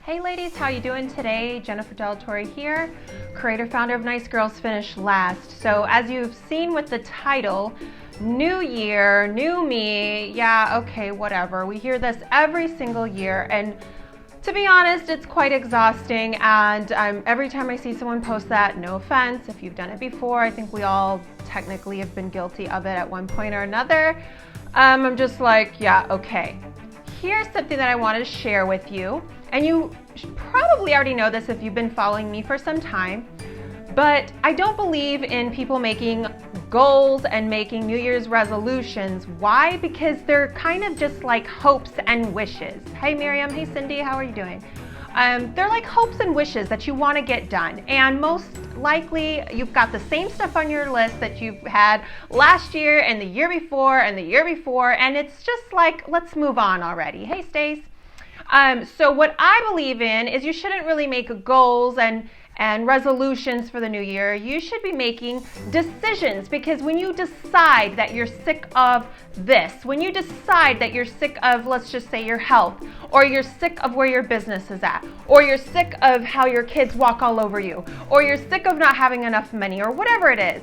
Hey ladies, how you doing today? Jennifer Delatorre here, creator, founder of Nice Girls Finish Last. So as you've seen with the title, new year, new me, yeah, okay, whatever. We hear this every single year, and to be honest, it's quite exhausting, and every time I see someone post that, no offense, if you've done it before, I think we all technically have been guilty of it at one point or another. I'm just like, yeah, okay. Here's something that I wanted to share with you, and you probably already know this if you've been following me for some time, but I don't believe in people making goals and making New Year's resolutions. Why? Because they're kind of just like hopes and wishes. Hey Miriam, hey Cindy, how are you doing? They're like hopes and wishes that you want to get done, and most likely you've got the same stuff on your list that you've had last year and the year before and the year before, and it's just like, let's move on already. Hey Stace. So what I believe in is you shouldn't really make goals and resolutions for the new year. You should be making decisions, because when you decide that you're sick of this, when you decide that you're sick of, let's just say, your health, or you're sick of where your business is at, or you're sick of how your kids walk all over you, or you're sick of not having enough money, or whatever it is.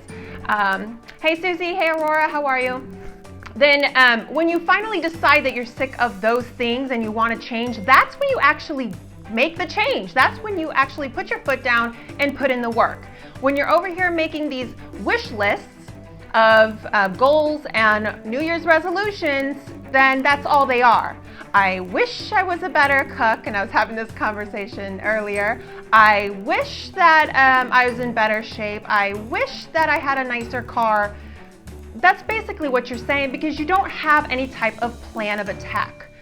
Hey Susie, hey Aurora, how are you? Then when you finally decide that you're sick of those things and you want to change, that's when you actually make the change. That's when you actually put your foot down and put in the work. When you're over here making these wish lists of goals and New Year's resolutions, then that's all they are. I wish I was a better cook, and I was having this conversation earlier. I wish that I was in better shape. I wish that I had a nicer car. That's basically what you're saying, because you don't have any type of plan of attack.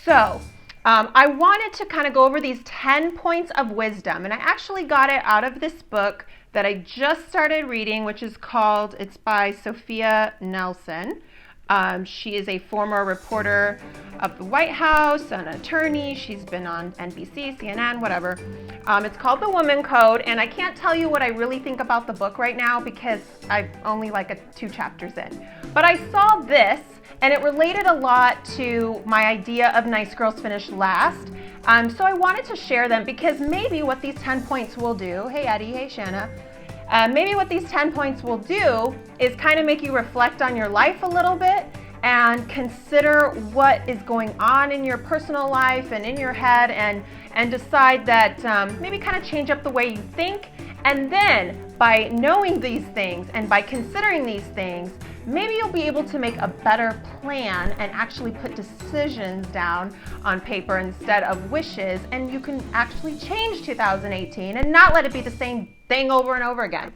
So I wanted to kind of go over these 10 points of wisdom, and I actually got it out of this book that I just started reading, which is called, it's by Sophia Nelson. She is a former reporter of the White House, an attorney. She's been on NBC, CNN, whatever. It's called The Woman Code, and I can't tell you what I really think about the book right now because I've only like 2 chapters in. But I saw this, and it related a lot to my idea of Nice Girls Finish Last. So I wanted to share them, because maybe what these 10 points will do, hey Eddie, hey Shanna, maybe what these 10 points will do is kind of make you reflect on your life a little bit and consider what is going on in your personal life and in your head, and decide that maybe kind of change up the way you think. And then by knowing these things and by considering these things, maybe you'll be able to make a better plan and actually put decisions down on paper instead of wishes, and you can actually change 2018 and not let it be the same thing over and over again.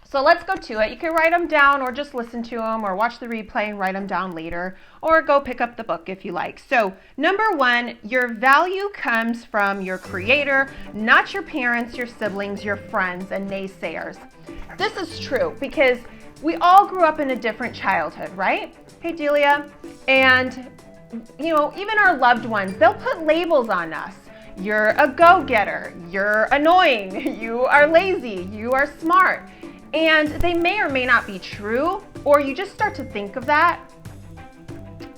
So let's go to it. You can write them down, or just listen to them, or watch the replay and write them down later, or go pick up the book if you like. So number 1, your value comes from your creator, not your parents, your siblings, your friends, and naysayers. This is true, because we all grew up in a different childhood, right? Hey Delia. And you know, even our loved ones, they'll put labels on us. You're a go-getter, you're annoying, you are lazy, you are smart. And they may or may not be true, or you just start to think of that.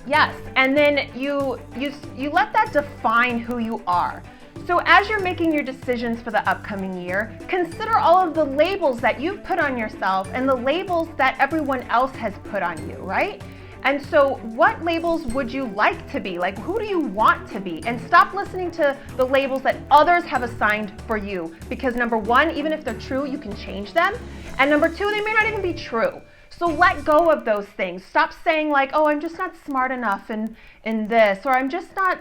Yes, and then you let that define who you are. So as you're making your decisions for the upcoming year, consider all of the labels that you've put on yourself and the labels that everyone else has put on you, right? And so what labels would you like to be? Like, who do you want to be? And stop listening to the labels that others have assigned for you, because number 1, even if they're true, you can change them. And number 2, they may not even be true. So let go of those things. Stop saying like, oh, I'm just not smart enough in this, or I'm just not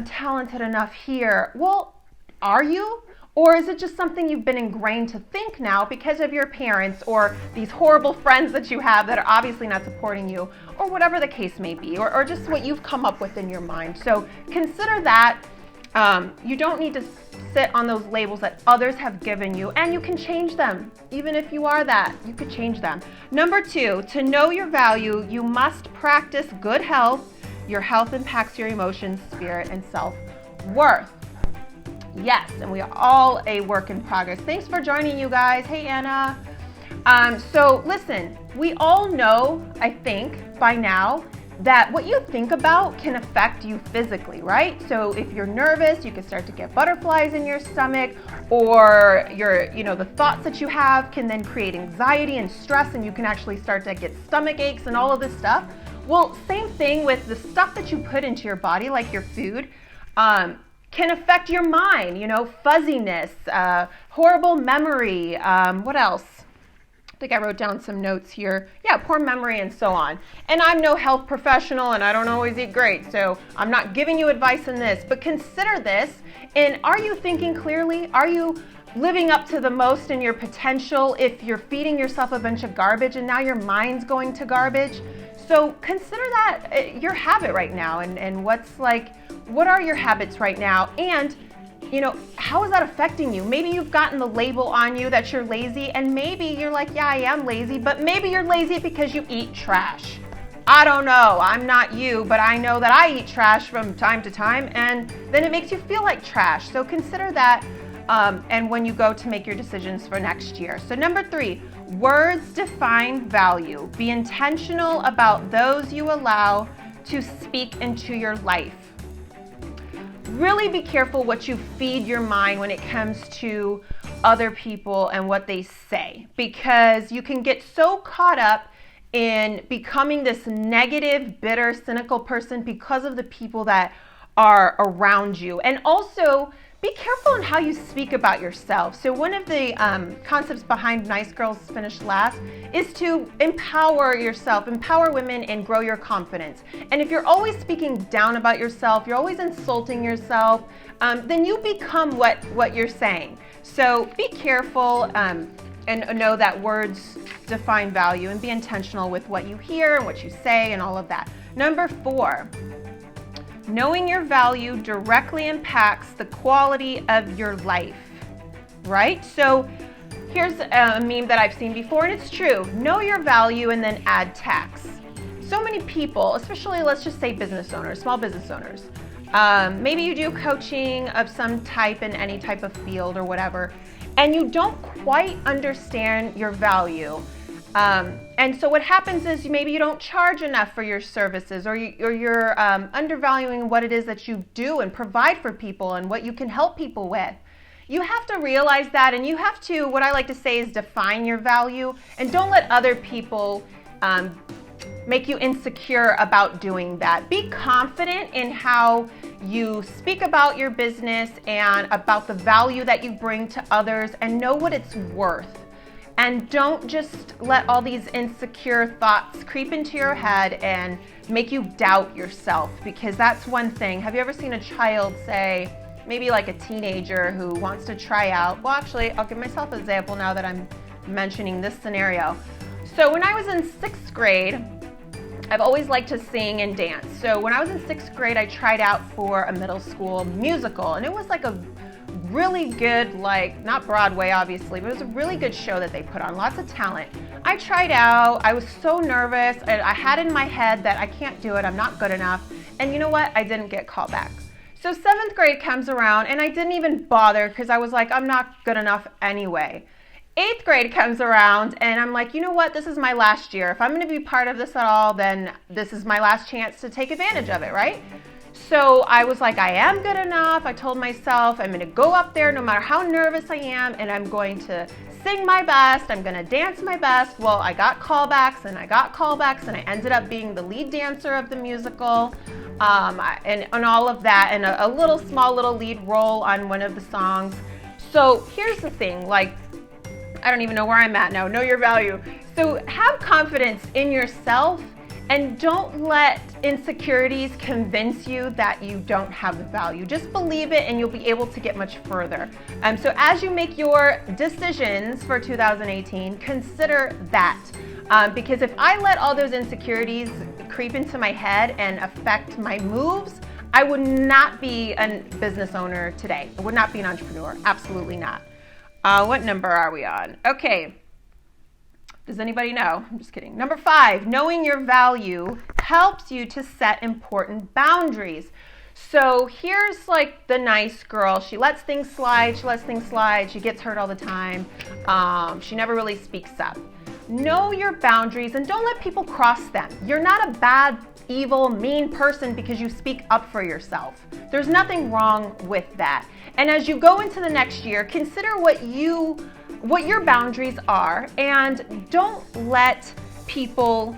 talented enough here. Well, are you? Or is it just something you've been ingrained to think now because of your parents or these horrible friends that you have that are obviously not supporting you, or whatever the case may be, or just what you've come up with in your mind. So consider that. You don't need to sit on those labels that others have given you, and you can change them. Even if you are that, you could change them. Number 2, to know your value, you must practice good health. Your health impacts your emotions, spirit, and self-worth. Yes, and we are all a work in progress. Thanks for joining, you guys. Hey, Anna. So listen, we all know, I think, by now, that what you think about can affect you physically, right? So if you're nervous, you can start to get butterflies in your stomach, or the thoughts that you have can then create anxiety and stress, and you can actually start to get stomach aches and all of this stuff. Well, same thing with the stuff that you put into your body, like your food, can affect your mind, fuzziness, horrible memory, what else? I think I wrote down some notes here. Yeah, poor memory and so on. And I'm no health professional and I don't always eat great, so I'm not giving you advice in this, but consider this. And are you thinking clearly? Are you living up to the most in your potential if you're feeding yourself a bunch of garbage and now your mind's going to garbage? So consider that your habit right now, and what are your habits right now? And how is that affecting you? Maybe you've gotten the label on you that you're lazy, and maybe you're like, yeah, I am lazy, but maybe you're lazy because you eat trash. I don't know. I'm not you, but I know that I eat trash from time to time, and then it makes you feel like trash. So consider that, and when you go to make your decisions for next year. So number 3, words define value. Be intentional about those you allow to speak into your life. Really be careful what you feed your mind when it comes to other people and what they say, because you can get so caught up in becoming this negative, bitter, cynical person because of the people that are around you. And also, be careful in how you speak about yourself. So one of the concepts behind Nice Girls Finish Last is to empower yourself, empower women, and grow your confidence. And if you're always speaking down about yourself, you're always insulting yourself, then you become what you're saying. So be careful and know that words define value, and be intentional with what you hear and what you say and all of that. Number 4. Knowing your value directly impacts the quality of your life, right? So here's a meme that I've seen before, and it's true. Know your value and then add tax. So many people, especially let's just say business owners, small business owners, maybe you do coaching of some type in any type of field or whatever, and you don't quite understand your value. And so what happens is maybe you don't charge enough for your services, or you're undervaluing what it is that you do and provide for people and what you can help people with. You have to realize that, and you have to, what I like to say is, define your value, and don't let other people make you insecure about doing that. Be confident in how you speak about your business and about the value that you bring to others, and know what it's worth. And don't just let all these insecure thoughts creep into your head and make you doubt yourself, because that's one thing. Have you ever seen a child say, maybe like a teenager who wants to try out? Well, actually, I'll give myself an example now that I'm mentioning this scenario. So when I was in 6th grade, I've always liked to sing and dance. So when I was in 6th grade, I tried out for a middle school musical, and it was like a really good, not Broadway obviously, but it was a really good show that they put on, lots of talent. I tried out, I was so nervous, and I had in my head that I can't do it, I'm not good enough, and you know what, I didn't get called back. So 7th grade comes around, and I didn't even bother, because I was like, I'm not good enough anyway. 8th grade comes around, and I'm like, you know what, this is my last year. If I'm going to be part of this at all, then this is my last chance to take advantage of it, right? So I was like, I am good enough. I told myself I'm going to go up there no matter how nervous I am, and I'm going to sing my best. I'm going to dance my best. Well, I got callbacks, and I ended up being the lead dancer of the musical, and all of that, and a small little lead role on one of the songs. So here's the thing, I don't even know where I'm at now. Know your value. So have confidence in yourself, and don't let insecurities convince you that you don't have the value. Just believe it, and you'll be able to get much further. So as you make your decisions for 2018, consider that. Because if I let all those insecurities creep into my head and affect my moves, I would not be a business owner today. I would not be an entrepreneur. Absolutely not. What number are we on? Okay. Does anybody know? I'm just kidding. Number 5, knowing your value helps you to set important boundaries. So here's the nice girl. She lets things slide. She gets hurt all the time. She never really speaks up. know your boundaries and don't let people cross them. You're not a bad, evil, mean person because you speak up for yourself. There's nothing wrong with that. And as you go into the next year, consider what your boundaries are, and don't let people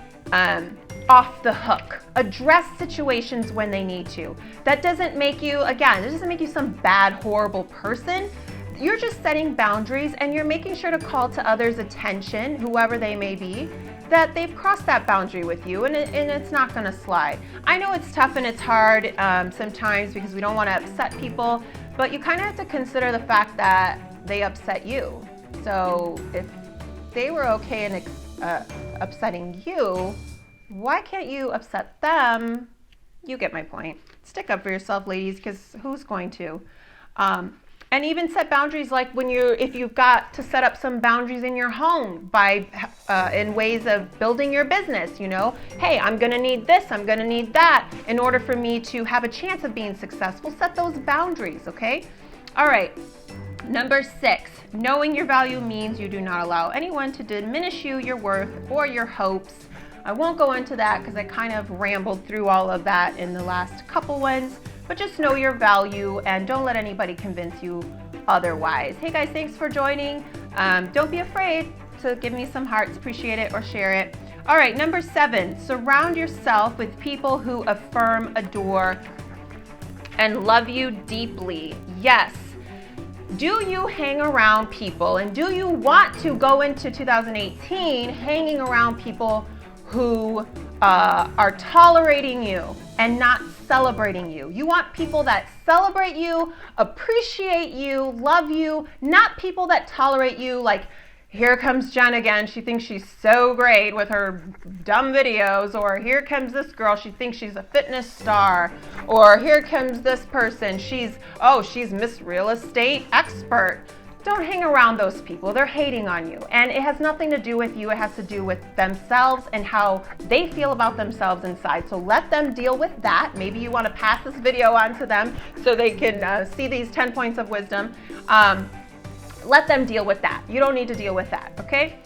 off the hook. Address situations when they need to. That doesn't make you, again, it doesn't make you some bad, horrible person. You're just setting boundaries, and you're making sure to call to others' attention, whoever they may be, that they've crossed that boundary with you, and it's not going to slide. I know it's tough and it's hard sometimes because we don't want to upset people, but you kind of have to consider the fact that they upset you. So if they were okay in upsetting you, why can't you upset them? You get my point. Stick up for yourself, ladies, because who's going to? And even set boundaries, like if you've got to set up some boundaries in your home in ways of building your business, hey, I'm going to need this, I'm going to need that in order for me to have a chance of being successful. Set those boundaries, okay? All right. Number 6, knowing your value means you do not allow anyone to diminish you, your worth, or your hopes. I won't go into that because I kind of rambled through all of that in the last couple ones. But just know your value and don't let anybody convince you otherwise. Hey guys, thanks for joining. Don't be afraid to give me some hearts, appreciate it, or share it. All right, number 7, surround yourself with people who affirm, adore, and love you deeply. Yes. Do you hang around people, and do you want to go into 2018 hanging around people who are tolerating you and not celebrating you? You want people that celebrate you, appreciate you, love you, not people that tolerate you like, here comes Jen again, she thinks she's so great with her dumb videos, or here comes this girl, she thinks she's a fitness star, or here comes this person, she's Miss Real Estate Expert. Don't hang around those people. They're hating on you. And it has nothing to do with you. It has to do with themselves and how they feel about themselves inside. So let them deal with that. Maybe you want to pass this video on to them so they can see these 10 points of wisdom. Let them deal with that. You don't need to deal with that, okay?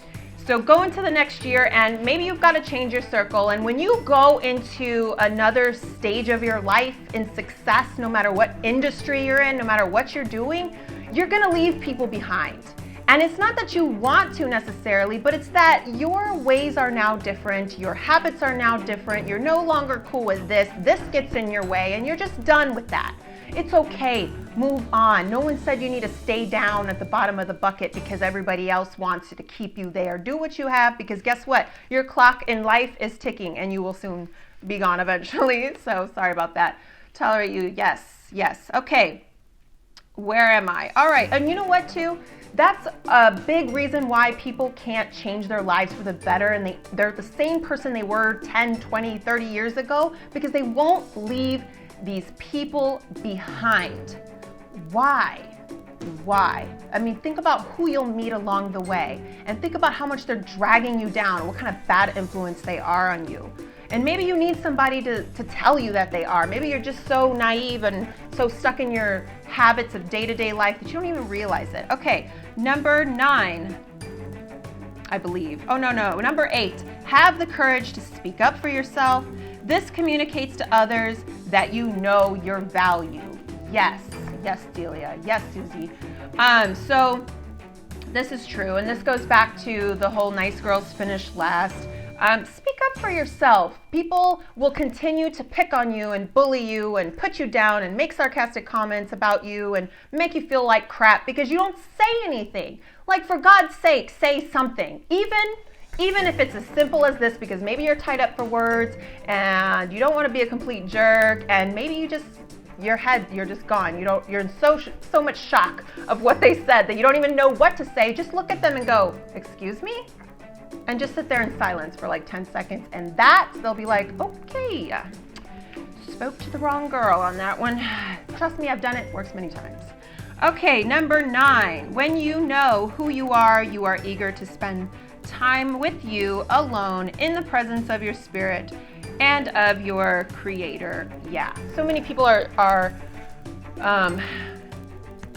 So go into the next year, and maybe you've got to change your circle. And when you go into another stage of your life in success, no matter what industry you're in, no matter what you're doing, you're going to leave people behind. And it's not that you want to necessarily, but it's that your ways are now different, your habits are now different, you're no longer cool with this gets in your way, and you're just done with that. It's okay, move on. No one said you need to stay down at the bottom of the bucket because everybody else wants to keep you there. Do what you have, because guess what? Your clock in life is ticking and you will soon be gone eventually. So sorry about that. Tolerate you, yes. Okay. Where am I? All right, and you know what too? That's a big reason why people can't change their lives for the better, and they're the same person they were 10, 20, 30 years ago because they won't leave these people behind. Why? I mean, think about who you'll meet along the way, and think about how much they're dragging you down, what kind of bad influence they are on you. And maybe you need somebody to tell you that they are. Maybe you're just so naive and so stuck in your habits of day-to-day life that you don't even realize it. Okay, number 9, I believe. Oh, no. Number 8, have the courage to speak up for yourself. This communicates to others that you know your value. Yes, Delia. Yes, Susie. So this is true, and this goes back to the whole nice girls finish last. Speak up for yourself. People will continue to pick on you and bully you and put you down and make sarcastic comments about you and make you feel like crap because you don't say anything. Like, for God's sake, say something. Even if it's as simple as this, because maybe you're tied up for words and you don't want to be a complete jerk, and maybe you're just gone. You're in so much shock of what they said that you don't even know what to say. Just look at them and go, "Excuse me?" And just sit there in silence for like 10 seconds, and they'll be like, "Okay, spoke to the wrong girl on that one." Trust me, I've done it. Works many times. Okay, number 9. When you know who you are eager to spend time with you alone in the presence of your spirit and of your creator. Yeah. So many people are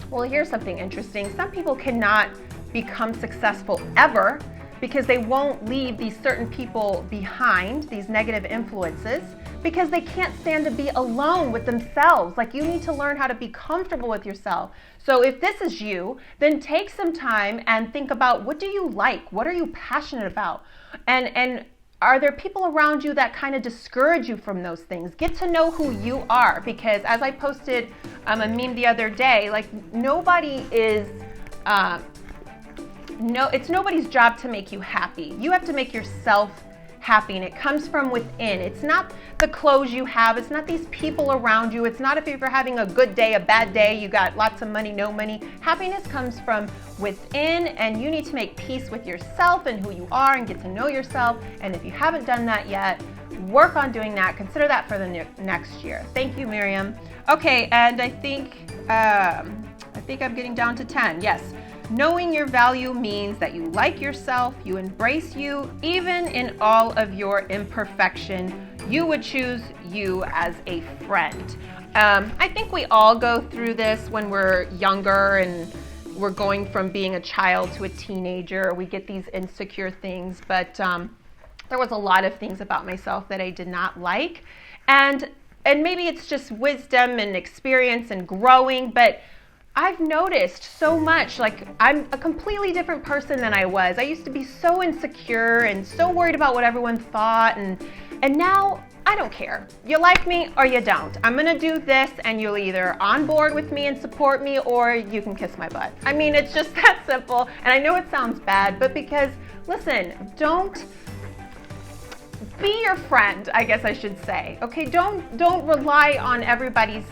well, here's something interesting. Some people cannot become successful ever because they won't leave these certain people behind, these negative influences, because they can't stand to be alone with themselves. Like, you need to learn how to be comfortable with yourself. So if this is you, then take some time and think about, what do you like? What are you passionate about? And are there people around you that kind of discourage you from those things? Get to know who you are, because as I posted a meme the other day, like, nobody is, it's nobody's job to make you happy. You have to make yourself happy, and it comes from within. It's not the clothes you have. It's not these people around you. It's not if you're having a good day, a bad day, you got lots of money, no money. Happiness comes from within, and you need to make peace with yourself and who you are and get to know yourself. And if you haven't done that yet, work on doing that. Consider that for the next year. Thank you, Miriam. Okay, and I think I'm getting down to 10. Yes. Knowing your value means that you like yourself, you embrace you, even in all of your imperfection. You would choose you as a friend. I think we all go through this when we're younger and we're going from being a child to a teenager. We get these insecure things, but there was a lot of things about myself that I did not like. And maybe it's just wisdom and experience and growing, but I've noticed so much, like, I'm a completely different person than I was. I used to be so insecure and so worried about what everyone thought, and now I don't care. You like me or you don't. I'm gonna do this, and you'll either on board with me and support me, or you can kiss my butt. I mean, it's just that simple. And I know it sounds bad, but because, listen, don't be your friend, I guess I should say. Okay, don't rely on everybody's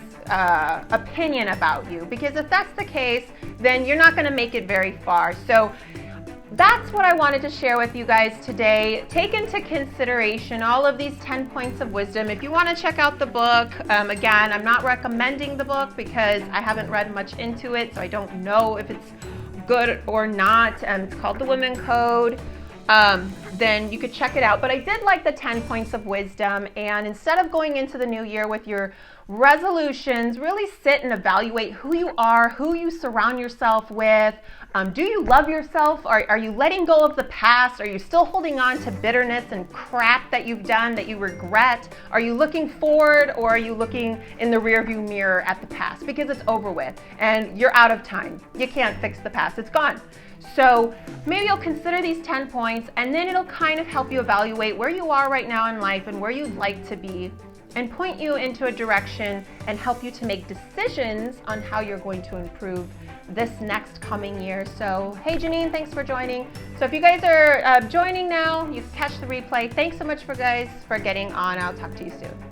opinion about you, because if that's the case, then you're not going to make it very far. So that's what I wanted to share with you guys today. Take into consideration all of these 10 points of wisdom. If you want to check out the book, again, I'm not recommending the book because I haven't read much into it, so I don't know if it's good or not. It's called The Women Code. Then you could check it out. But I did like the 10 points of wisdom, and instead of going into the new year with your resolutions, really sit and evaluate who you are, who you surround yourself with. Do you love yourself? Are you letting go of the past? Are you still holding on to bitterness and crap that you've done that you regret? Are you looking forward, or are you looking in the rearview mirror at the past? Because it's over with and you're out of time. You can't fix the past, it's gone. So maybe you'll consider these 10 points, and then it'll kind of help you evaluate where you are right now in life and where you'd like to be, and point you into a direction and help you to make decisions on how you're going to improve this next coming year. So, hey Janine, thanks for joining. So if you guys are joining now, you can catch the replay. Thanks so much for getting on. I'll talk to you soon.